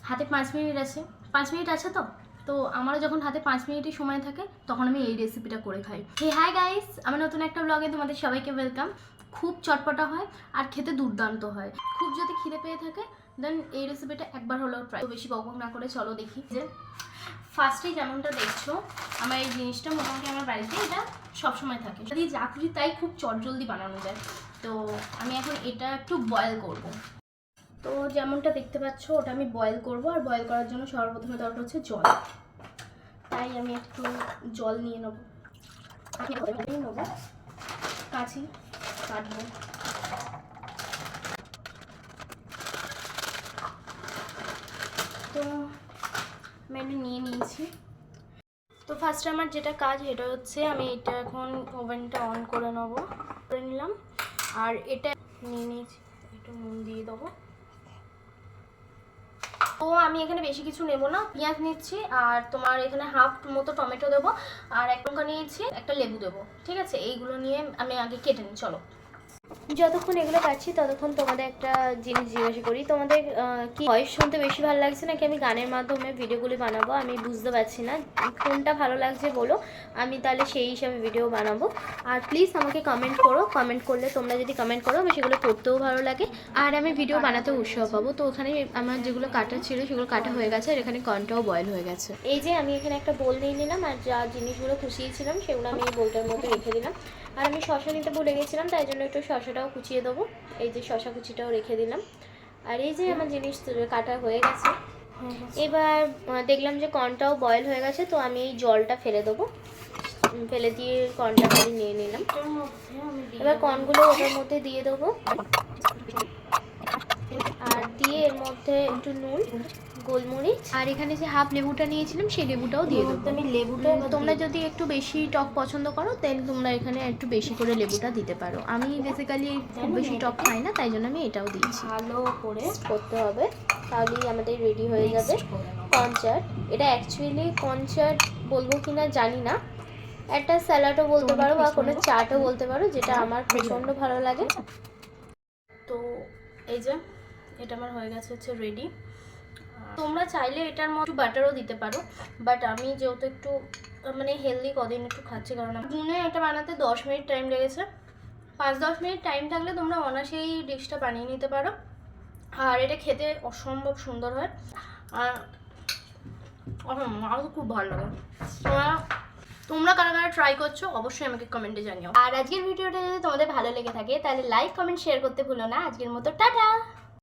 হাতে 5 মিনিট আছে, 5 মিনিট আছে তো তো আমারও যখন হাতে 5 মিনিটই সময় থাকে তখন আমি এই রেসিপিটা করে খাই। হে হাই গাইস, আমার নতুন একটা ব্লগে তোমাদের সবাইকে ওয়েলকাম। খুব চটপটা হয় আর খেতে দুর্দান্ত হয়। খুব যদি খিদে পেয়ে থাকে দেন এই রেসিপিটা একবার হলেও ট্রাই। বেশি বকবক না করে চলো দেখি। যে ফার্স্টেই যেমনটা দেখছো আমার এই জিনিসটা মোটামুটি আমার বাড়িতে এটা সবসময় থাকে, যদি যা খুশি তাই খুব চটজলদি বানানো যায়। তো আমি এখন এটা একটু বয়েল করব। তো যেমনটা দেখতে পাচ্ছ ওটা আমি বয়েল করব, আর বয়েল করার জন্য সর্বপ্রথমে দরকার হচ্ছে জল। তাই আমি একটু জল নিয়ে নেবো, কাছি কাটবো। তো আমি এটা নিয়ে নিয়েছি। তো ফার্স্টে আমার যেটা কাজ এটা হচ্ছে আমি এটা এখন ওভেনটা অন করে নেবো, করে নিলাম। আর এটা নিয়ে নিয়েছি, একটু নুন দিয়ে দেবো। তো আমি এখানে বেশি কিছু নেব না, পেঁয়াজ নিচ্ছি আর তোমার এখানে হাফ মতো টমেটো দেবো, আর এক লঙ্কা নিয়েছি, একটা লেবু দেবো। ঠিক আছে, এইগুলো নিয়ে আমি আগে কেটে নিই। চলো, যতক্ষণ এগুলো কাটছি ততক্ষণ তোমাদের একটা জিনিস জিজ্ঞাসা করি, তোমাদের কি ভয়েস শুনতে বেশি ভালো লাগছে নাকি আমি গানের মাধ্যমে ভিডিওগুলি বানাবো? আমি বুঝতে পারছি না, কোনটা ভালো লাগছে বলো, আমি তাহলে সেই হিসাবে ভিডিও বানাবো। আর প্লিজ আমাকে কমেন্ট করো, কমেন্ট করলে তোমরা যদি কমেন্ট করো আমি সেগুলো পড়তেও ভালো লাগে আর আমি ভিডিও বানাতেও উৎসাহ পাবো। তো ওখানে আমার যেগুলো কাটা ছিল সেগুলো কাটা হয়ে গেছে আর এখানে কর্নটাও বয়েল হয়ে গেছে। এই যে আমি এখানে একটা বোল নিয়ে নিলাম আর যা জিনিসগুলো কুচিয়েছিলাম সেগুলো আমি এই বোলটার মধ্যে রেখে দিলাম। আর আমি শশা নিতে ভুলে গেছিলাম, তাই জন্য একটু শশাটাও কুচিয়ে দেবো। এই যে শশা কুচিটাও রেখে দিলাম। আর এই যে আমার জিনিস কাটা হয়ে গেছে। এবার দেখলাম যে কর্নটাও বয়েল হয়ে গেছে, তো আমি এই জলটা ফেলে দেবো। ফেলে দিয়ে কর্নটা খালি নিয়ে নিলাম। এবার কর্নগুলো ওটার মধ্যে দিয়ে দেবো আর দিয়ে এর মধ্যে একটু নুন, গোলমরিচ আর এখানে যে হাফ লেবুটা নিয়েছিলাম সেই লেবুটাও দিয়ে দেবো। আমি লেবুটা, তোমরা যদি একটু বেশি টক পছন্দ করো দেন তোমরা এখানে একটু বেশি করে লেবুটা দিতে পারো। আমি বেসিক্যালি খুব বেশি টক খাই না, তাই জন্য আমি এটাও দিয়েছি। ভালো করে করতে হবে, তাহলেই আমাদের রেডি হয়ে যাবে কর্ন চাট। এটা অ্যাকচুয়ালি কর্ন চাট বলবো কিনা জানি না, একটা স্যালাডও বলতে পারো বা কোনো চাটও বলতে পারো, যেটা আমার প্রচণ্ড ভালো লাগে। তো এই যে এটা আমার হয়ে গেছে হচ্ছে রেডি। তোমরা চাইলে এটার মধ্যে বাটারও দিতে পারো, বাট আমি যেহেতু একটু মানে হেলদি কদিন একটু খাচ্ছি, কারণ দিনে এটা বানাতে 10 মিনিট টাইম লেগেছে। 5-10 মিনিট টাইম থাকলে তোমরা অনায়াসে এই ডিশটা বানিয়ে নিতে পারো। আর এটা খেতে অসম্ভব সুন্দর হয় আর আমারও খুব ভালো লাগে। তোমরা কারা কারা ট্রাই করছো অবশ্যই আমাকে কমেন্টে জানিও। আর আজকের ভিডিওটা যদি তোমাদের ভালো লেগে থাকে তাহলে লাইক, কমেন্ট, শেয়ার করতে ভুলো না। আজকের মতো টাটা।